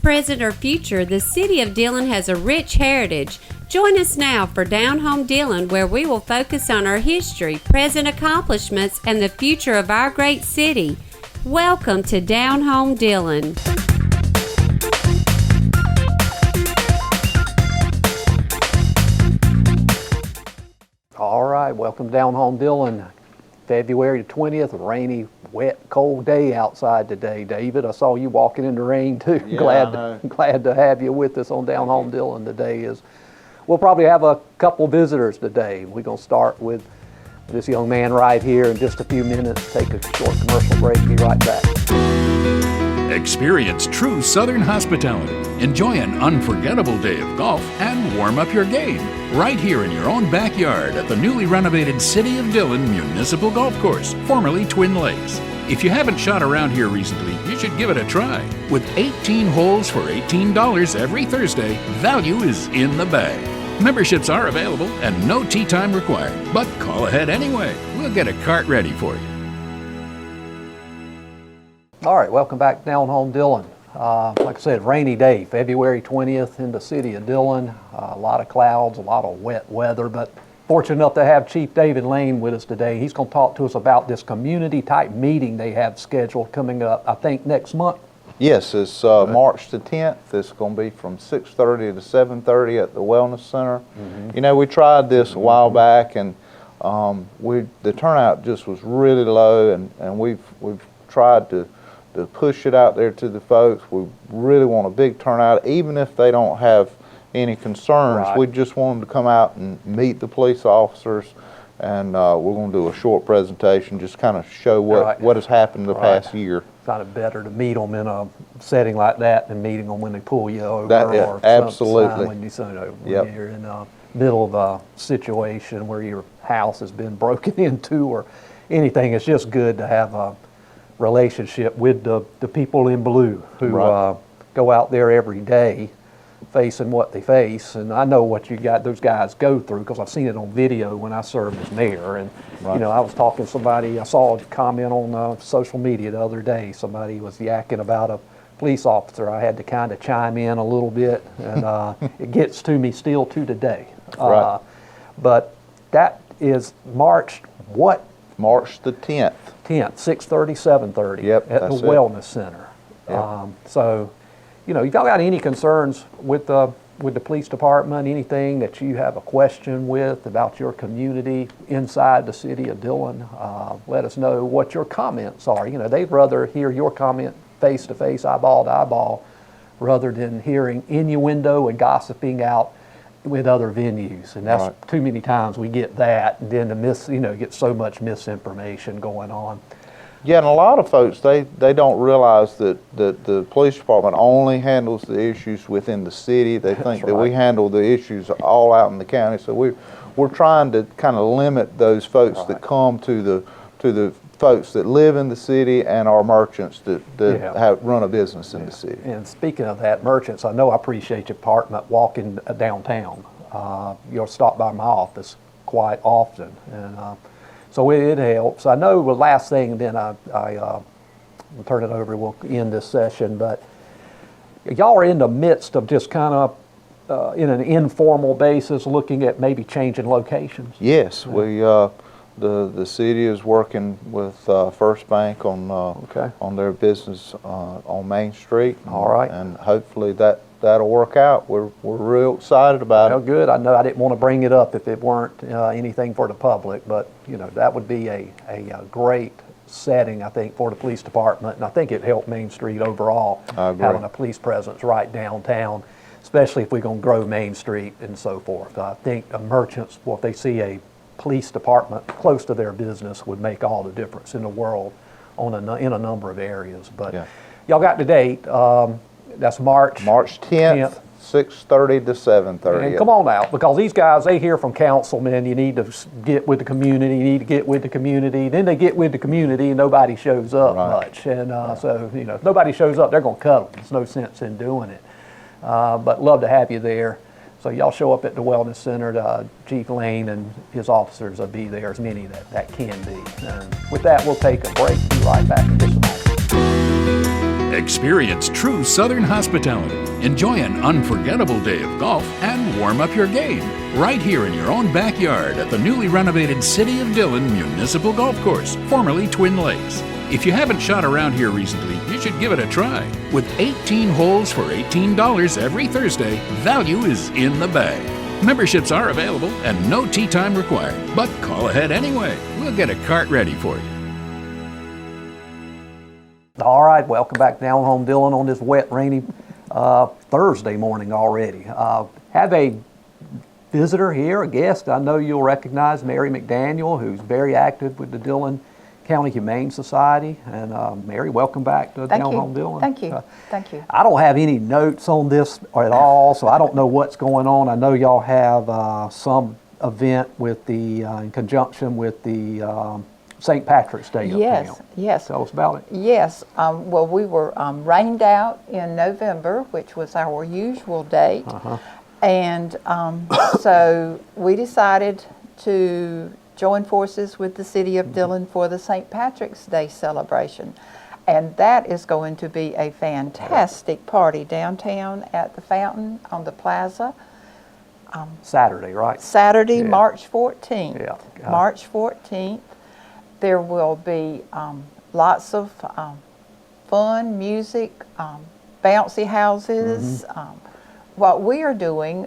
present, or future, the City of Dillon has a rich heritage. Join us now for Down Home Dillon, where we will focus on our history, present accomplishments, and the future of our great city. Welcome to Down Home Dillon. All right, welcome to Down Home Dillon. February the 20th, rainy, wet, cold day outside today. David, I saw you walking in the rain too. Yeah, glad to have you with us on Down Home Dillon today. We'll probably have a couple visitors today. We're going to start with this young man right here in just a few minutes. Take a short commercial break. Be right back. Experience true Southern hospitality. Enjoy an unforgettable day of golf and warm up your game right here in your own backyard at the newly renovated City of Dillon Municipal Golf Course, formerly Twin Lakes. If you haven't shot around here recently, you should give it a try. With 18 holes for $18 every Thursday, value is in the bag. Memberships are available and no tee time required, but call ahead anyway. We'll get a cart ready for you. All right, welcome back to Down Home Dillon. Like I said, rainy day, February 20th in the City of Dillon. A lot of clouds, a lot of wet weather, but fortunate enough to have Chief David Lane with us today. He's going to talk to us about this community-type meeting they have scheduled coming up, I think, next month. Yes, it's March the 10th. It's going to be from 6:30 to 7:30 at the Wellness Center. Mm-hmm. You know, we tried this a while back, and the turnout just was really low, and we've tried to push it out there to the folks. We really want a big turnout, even if they don't have any concerns. Right. We just want them to come out and meet the police officers, and we're going to do a short presentation, just kind of show what has happened the past year. Kind of better to meet them in a setting like that than meeting them when they pull you over or absolutely. When you're in the middle of a situation where your house has been broken into or anything. It's just good to have a relationship with the people in blue who go out there every day facing what they face. And I know what those guys go through because I've seen it on video when I served as mayor. And you know, I was talking to somebody, I saw a comment on social media the other day. Somebody was yakking about a police officer. I had to kind of chime in a little bit, and it gets to me still to today. But that is March what? March the 10th. 6:30, 7:30 at the Wellness Center. Yep. So, you know, if y'all got any concerns with the police department, anything that you have a question with about your community inside the City of Dillon, let us know what your comments are. You know, they'd rather hear your comment face to face, eyeball to eyeball, rather than hearing innuendo and gossiping out with other venues. And that's too many times we get that, and then get so much misinformation going on. Yeah, and a lot of folks, they don't realize that the police department only handles the issues within the city. They think that we handle the issues all out in the county. So we're trying to kind of limit those folks that come to the folks that live in the city and our merchants that run a business in the city. And speaking of that, merchants, I know I appreciate your department walking downtown. You'll stop by my office quite often, and so it helps. I know the last thing, then I'll turn it over, we'll end this session, but y'all are in the midst of just kind of in an informal basis looking at maybe changing locations. Yes, the city is working with First Bank on their business on Main Street. All right. And hopefully that'll work out. We're real excited about it. Well, good. I know I didn't want to bring it up if it weren't anything for the public, but you know, that would be a great setting, I think, for the police department, and I think it helped Main Street overall, having a police presence right downtown, especially if we're going to grow Main Street and so forth. I think the merchants, if they see a police department close to their business, would make all the difference in the world in a number of areas. But y'all got the date. That's March 10th, 6:30 to 7:30. And come on out, because these guys, they hear from councilmen, you need to get with the community, you need to get with the community. Then they get with the community and nobody shows up much. And so, you know, if nobody shows up, they're going to cut them. There's no sense in doing it. But love to have you there. So y'all show up at the Wellness Center. Chief Lane and his officers will be there, as many that can be. And with that, we'll take a break. Be right back in just a moment. Experience true Southern hospitality. Enjoy an unforgettable day of golf and warm up your game right here in your own backyard at the newly renovated City of Dillon Municipal Golf Course, formerly Twin Lakes. If you haven't shot around here recently, you should give it a try. With 18 holes for $18 every Thursday, value is in the bag. Memberships are available and no tee time required, but call ahead anyway. We'll get a cart ready for you. All right, welcome back down home, Dillon, on this wet, rainy Thursday morning already. Have a visitor here, a guest. I know you'll recognize Mary McDaniel, who's very active with the Dillon County Humane Society. And Mary, welcome back to Down Home Dillon. Thank you. Thank you. I don't have any notes on this at all, so I don't know what's going on. I know y'all have some event with the in conjunction with the St. Patrick's Day Yes, uptown. yes. Tell us about it. Yes. Well, we were rained out in November, which was our usual date. And so we decided to join forces with the City of Dillon for the St. Patrick's Day celebration. And that is going to be a fantastic party downtown at the fountain on the plaza. Saturday, right? Saturday, Yeah. March 14th. Yeah. March 14th. There will be lots of fun, music, bouncy houses. What we are doing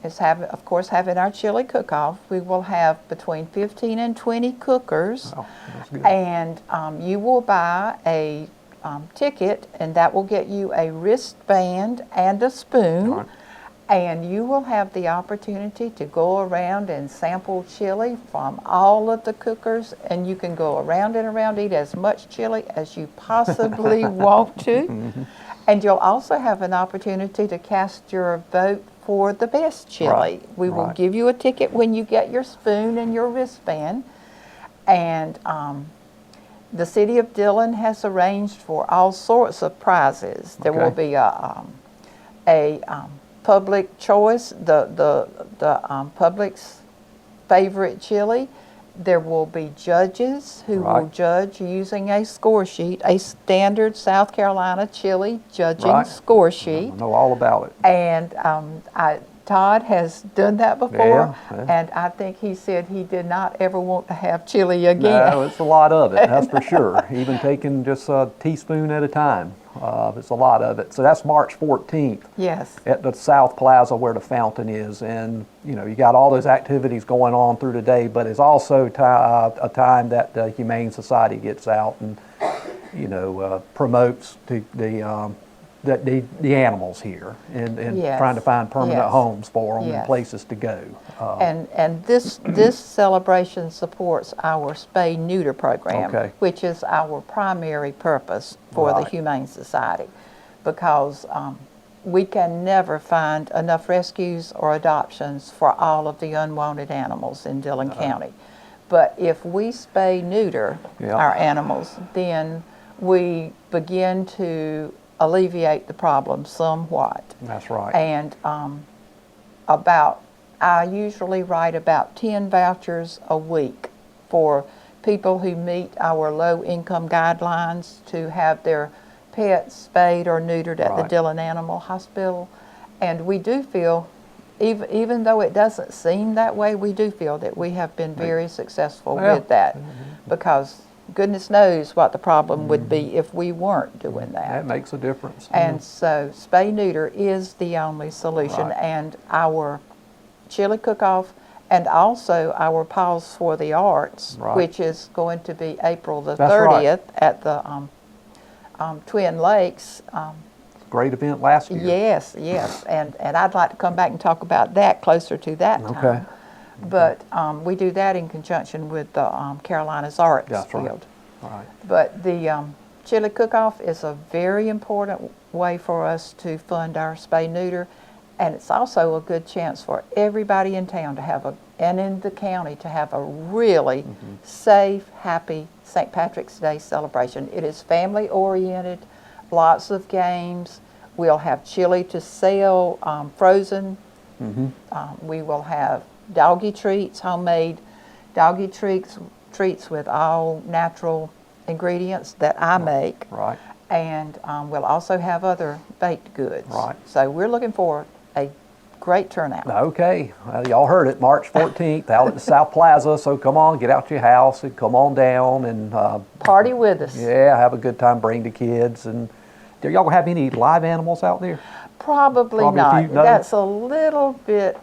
is of course, having our chili cook-off. We will have between 15 and 20 cookers. Oh, that's good. And you will buy a ticket, and that will get you a wristband and a spoon. All right. And you will have the opportunity to go around and sample chili from all of the cookers, and you can go around and around, eat as much chili as you possibly want to. And you'll also have an opportunity to cast your vote for the best chili. Right, We will right. give you a ticket when you get your spoon and your wristband. And the City of Dillon has arranged for all sorts of prizes. There will Okay. be a public choice, the public's favorite chili. There will be judges who will Right. judge using a score sheet, a standard South Carolina chili judging Right. score I sheet. know all about it. And Todd has done that before, Yeah. and I think he said he did not ever want to have chili again. No, it's a lot of it, that's for sure. Even taking just a teaspoon at a time, it's a lot of it. So that's March 14th. Yes. At the South Plaza where the fountain is, and you know, you got all those activities going on through the day, but it's also a time that the Humane Society gets out and, you know, promotes the animals here and Yes. trying to find permanent Yes. homes for them Yes. and places to go. And this celebration supports our spay-neuter program, Okay. which is our primary purpose for the Right. Humane Society, because we can never find enough rescues or adoptions for all of the unwanted animals in Dillon County. But if we spay-neuter Yeah. our animals, then we begin to alleviate the problem somewhat. That's right. And I usually write about 10 vouchers a week for people who meet our low-income guidelines to have their pets spayed or neutered at the Right. Dillon Animal Hospital. And we do feel, even though it doesn't seem that way, we do feel that we have been very successful Yeah. with that, because goodness knows what the problem would be if we weren't doing That makes a difference. and so spay-neuter is the only solution. Right. And our chili cook-off and also our Pause for the Arts, Right. which is going to be April the That's right. 30th at the Twin Lakes. Great event last year. Yes, yes. And I'd like to come back and talk about that closer to that time. Okay. But we do that in conjunction with the Carolinas Arts That's right. Field. All right. But the chili cook-off is a very important way for us to fund our spay-neuter, and it's also a good chance for everybody in town to have and in the county to have a really safe, happy St. Patrick's Day celebration. It is family-oriented, lots of games. We'll have chili to sell, frozen. We will have doggy treats, homemade doggy treats with all natural ingredients that I make. Right. and we'll also have other baked goods. Right. So we're looking for a great turnout. Okay, well, y'all heard it, March 14th out at the South Plaza, so come on, get out your house and come on down and Party with us. yeah, have a good time, bring the kids. And do y'all have any live animals out there? Probably Probably a not. few, no? That's a little bit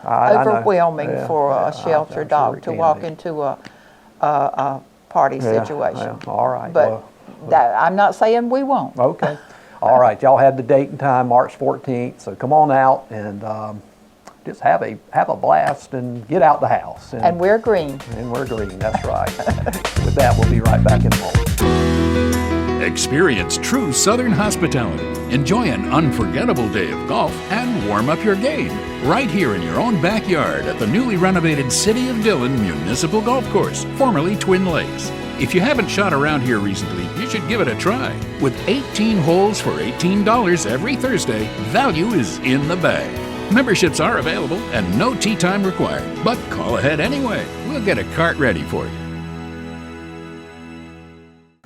I know. overwhelming Yeah, for yeah, a shelter I'm sure dog it to can walk be. into a party Yeah, situation. yeah, all right, But well, I'm not saying we won't. okay. All right, y'all have the date and time, March 14th, so come on out and just have a blast and get out the house. And we're green. And we're green, that's right. With that, we'll be right back in a moment. Experience true Southern hospitality. Enjoy an unforgettable day of golf and warm up your game right here in your own backyard at the newly renovated City of Dillon Municipal Golf Course, formerly Twin Lakes. If you haven't shot around here recently, you should give it a try. With 18 holes for $18 every Thursday, value is in the bag. Memberships are available and no tee time required, but call ahead anyway. We'll get a cart ready for you.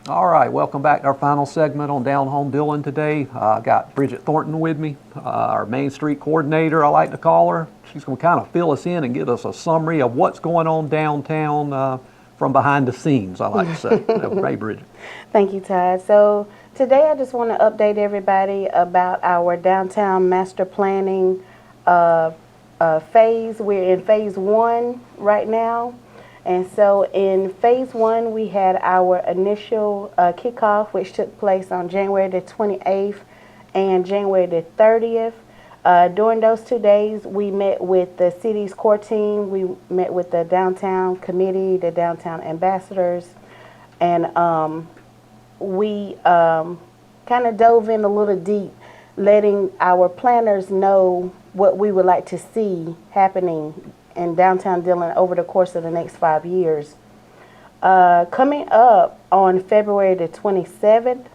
All right, welcome back to our final segment on Down Home Dillon today. I got Bridget Thornton with me, our Main Street coordinator, I like to call her. She's going to kind of fill us in and give us a summary of what's going on downtown from behind the scenes, I like to say. Hey, Bridget. Thank you, Todd. So today I just want to update everybody about our downtown master planning phase. We're in phase 1 right now. And so in phase 1, we had our initial kickoff, which took place on January the 28th and January the 30th. During those 2 days, we met with the city's core team. We met with the downtown committee, the downtown ambassadors, and we kind of dove in a little deep, letting our planners know what we would like to see happening in downtown Dillon over the course of the next 5 years. Coming up on February the 27th,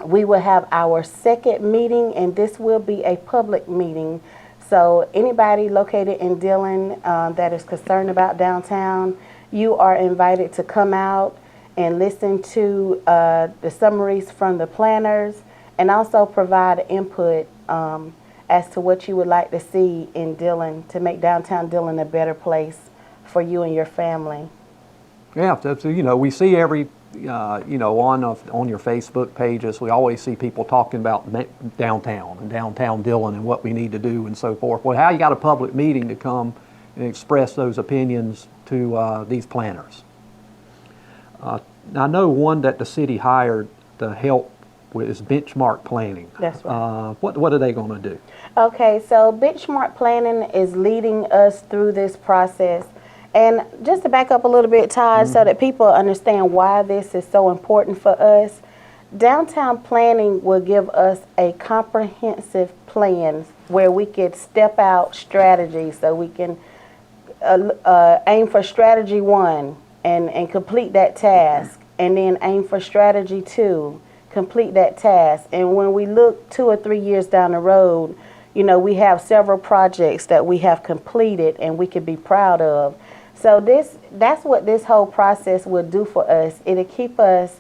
we will have our second meeting, and this will be a public meeting. So anybody located in Dillon that is concerned about downtown, you are invited to come out and listen to the summaries from the planners and also provide input as to what you would like to see in Dillon to make downtown Dillon a better place for you and your family. Yeah, so, we see every, on your Facebook pages, we always see people talking about downtown and downtown Dillon and what we need to do and so forth. Well, how you got a public meeting to come and express those opinions to these planners? I know one that the city hired to help with benchmark planning. That's right. What are they going to do? Okay, so benchmark planning is leading us through this process. And just to back up a little bit, Todd, so that people understand why this is so important for us, downtown planning will give us a comprehensive plan where we could step out strategies, so we can aim for strategy 1 and complete that task, and then aim for strategy 2, complete that task. And when we look 2 or 3 years down the road, we have several projects that we have completed and we could be proud of. So that's what this whole process will do for us. It'll keep us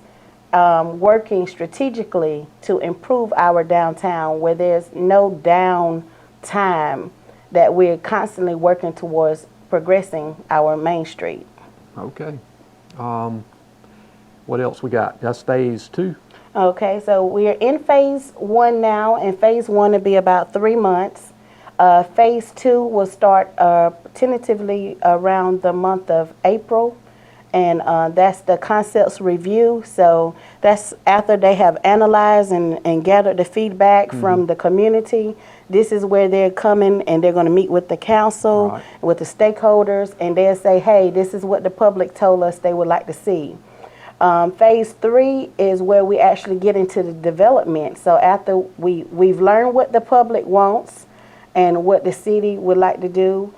working strategically to improve our downtown, where there's no down time, that we're constantly working towards progressing our Main Street. Okay. What else we got? That's phase 2. Okay, so we're in phase 1 now, and phase 1 will be about 3 months. Phase 2 will start tentatively around the month of April, and that's the concepts review. So that's after they have analyzed and gathered the feedback from the community. This is where they're coming and they're going to meet with the council, Right. with the stakeholders, and they'll say, hey, this is what the public told us they would like to see. Phase 3 is where we actually get into the development. So after we've learned what the public wants and what the city would like to do,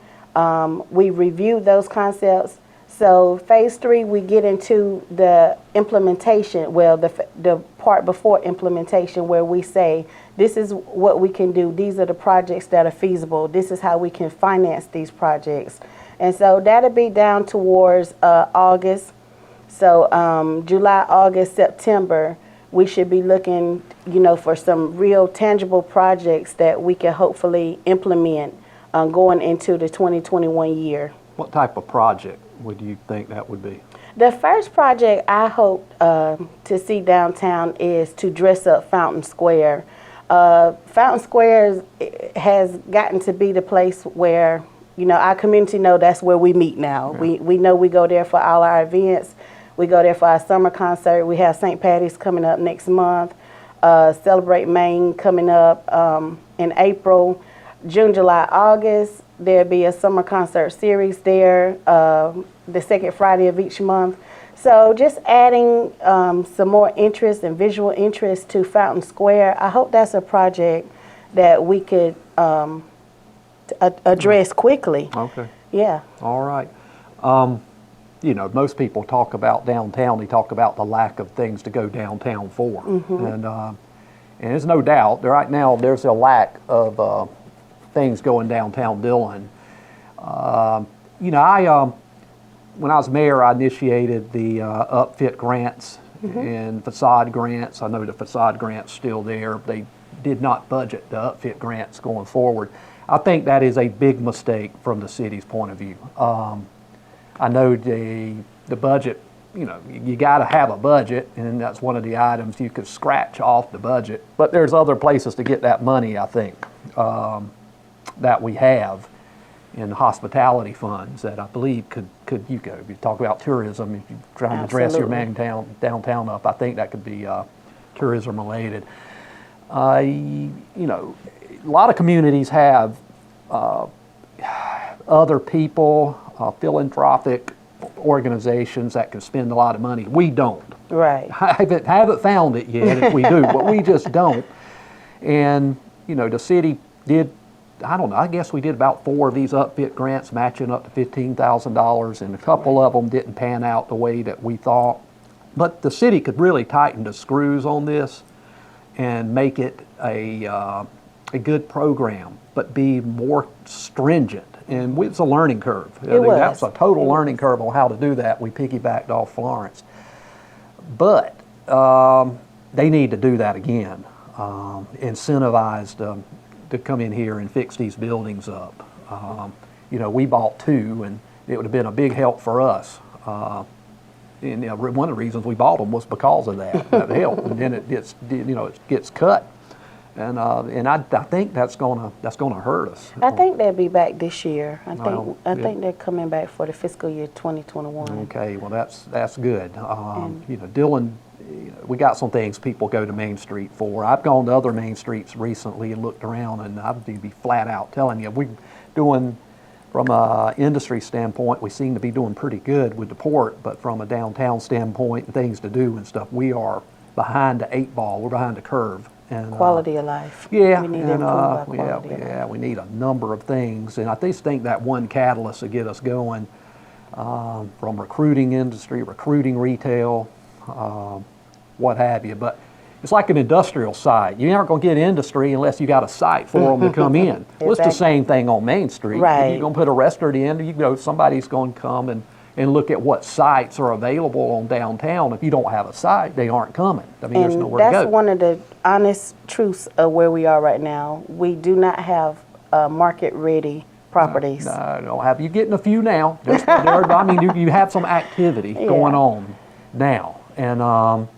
we review those concepts. So phase 3, we get into the implementation, well, the part before implementation, where we say, this is what we can do. These are the projects that are feasible. This is how we can finance these projects. And so that'll be down towards August. So July, August, September, we should be looking, for some real tangible projects that we can hopefully implement going into the 2021 year. What type of project would you think that would be? The first project I hope to see downtown is to dress up Fountain Square. Fountain Square has gotten to be the place where, our community know that's where we meet now. Yeah. We know we go there for all our events. We go there for our summer concert. We have St. Patty's coming up next month. Celebrate Maine coming up in April. June, July, August, there'll be a summer concert series there, the second Friday of each month. So just adding some more interest and visual interest to Fountain Square. I hope that's a project that we could address quickly. Okay. Yeah. All right. Most people talk about downtown, they talk about the lack of things to go downtown for. And there's no doubt, right now there's a lack of things going downtown Dillon. When I was mayor, I initiated the upfit grants and facade grants. I know the facade grant's still there. They did not budget the upfit grants going forward. I think that is a big mistake from the city's point of view. I know the budget, you got to have a budget, and that's one of the items you could scratch off the budget. But there's other places to get that money, I think, that we have in hospitality funds that I believe could you go. If you talk about tourism, if you're trying to dress your downtown up, I think that could be tourism related. A lot of communities have other people, philanthropic organizations that can spend a lot of money. We don't. Right. I haven't found it yet if we do, but we just don't. And, the city did, I don't know, I guess we did about 4 of these upfit grants matching up to $15,000, and a couple of them didn't pan out the way that we thought. But the city could really tighten the screws on this and make it a good program, but be more stringent. And it's a learning curve. That's a total learning curve on how to do that. We piggybacked off Florence. But they need to do that again. Incentivize them to come in here and fix these buildings up. We bought 2, and it would have been a big help for us. And one of the reasons we bought them was because of that help. And then it gets cut. And I think that's gonna hurt us. I think they'll be back this year. I think they're coming back for the fiscal year 2021. Okay, well that's good. Dillon, we got some things people go to Main Street for. I've gone to other Main Streets recently and looked around, and I'd be flat out telling you, we're doing, from an industry standpoint, we seem to be doing pretty good with the port, but from a downtown standpoint and things to do and stuff, we are behind the 8 ball. We're behind the curve. And, quality of life. Yeah, we need to improve our quality of life. We need a number of things, and I just think that one catalyst to get us going, from recruiting industry, recruiting retail, what have you. But it's like an industrial site. You aren't going to get industry unless you got a site for them to come in. Well, it's the same thing on Main Street. Right. If you're going to put a restaurant in, somebody's going to come and look at what sites are available on downtown. If you don't have a site, they aren't coming. I mean, there's nowhere to go. That's one of the honest truths of where we are right now. We do not have market-ready properties. No, don't have. You're getting a few now. I mean, you have some activity going on now, and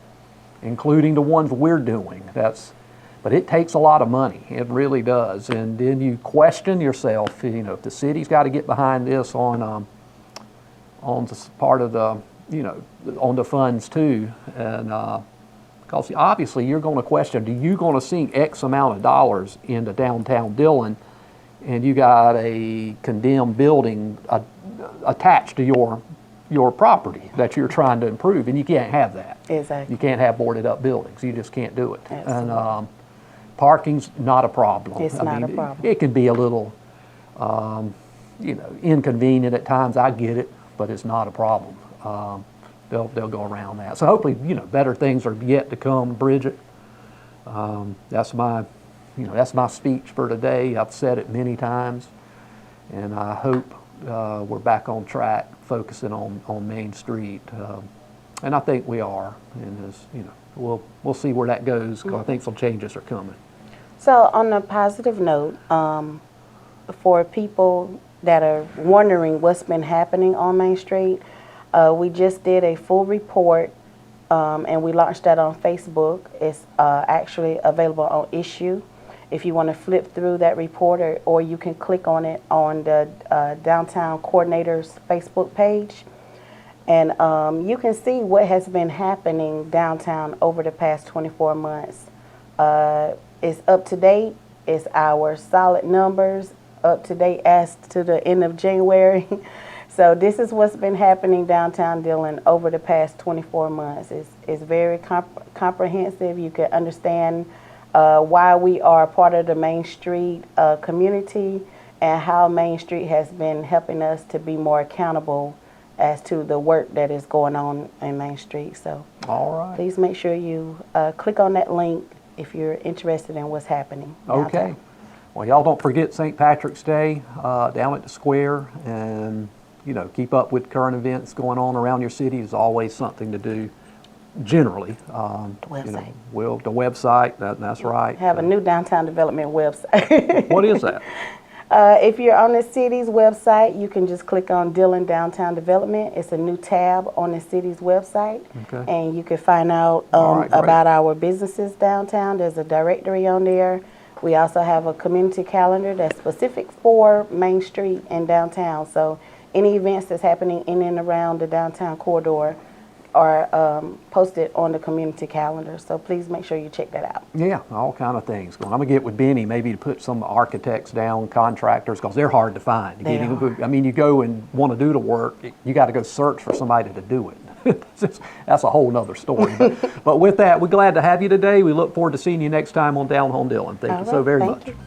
including the ones we're doing. But it takes a lot of money. It really does. And then you question yourself. If the city's got to get behind this on the part of the, on the funds too, and because obviously you're going to question, are you going to sink X amount of dollars into downtown Dillon, and you got a condemned building attached to your property that you're trying to improve, and you can't have that. Exactly. You can't have boarded up buildings. You just can't do it. Absolutely. And parking's not a problem. It's not a problem. It can be a little, inconvenient at times. I get it. But it's not a problem. They'll go around that. So hopefully, better things are yet to come, Bridget. That's my speech for today. I've said it many times, and I hope we're back on track, focusing on Main Street. And I think we are, and as you know, we'll see where that goes, because I think some changes are coming. So on a positive note, for people that are wondering what's been happening on Main Street, we just did a full report, and we launched that on Facebook. It's actually available on Issue. If you want to flip through that report, or you can click on it on the Downtown Coordinator's Facebook page. And you can see what has been happening downtown over the past 24 months. It's up to date. It's our solid numbers, up to date as to the end of January. So this is what's been happening downtown Dillon over the past 24 months. It's very comprehensive. You can understand why we are part of the Main Street community, and how Main Street has been helping us to be more accountable as to the work that is going on in Main Street. So All right. please make sure you click on that link if you're interested in what's happening downtown. Okay. Well, y'all don't forget St. Patrick's Day down at the square, and keep up with current events going on around your city. Is always something to do. Generally, The website. The website. That's right. Have a new downtown development website. What is that? If you're on the city's website, you can just click on Dillon Downtown Development. It's a new tab on the city's website. Okay. And you can find out All right, great. about our businesses downtown. There's a directory on there. We also have a community calendar that's specific for Main Street and downtown. So any events that's happening in and around the downtown corridor are posted on the community calendar. So please make sure you check that out. Yeah, all kind of things. I'm gonna get with Benny maybe to put some architects down, contractors, because they're hard to find. They are. I mean, you go and want to do the work, you got to go search for somebody to do it. That's a whole nother story. But with that, we're glad to have you today. We look forward to seeing you next time on Down Home Dillon. Thank you so very much. You.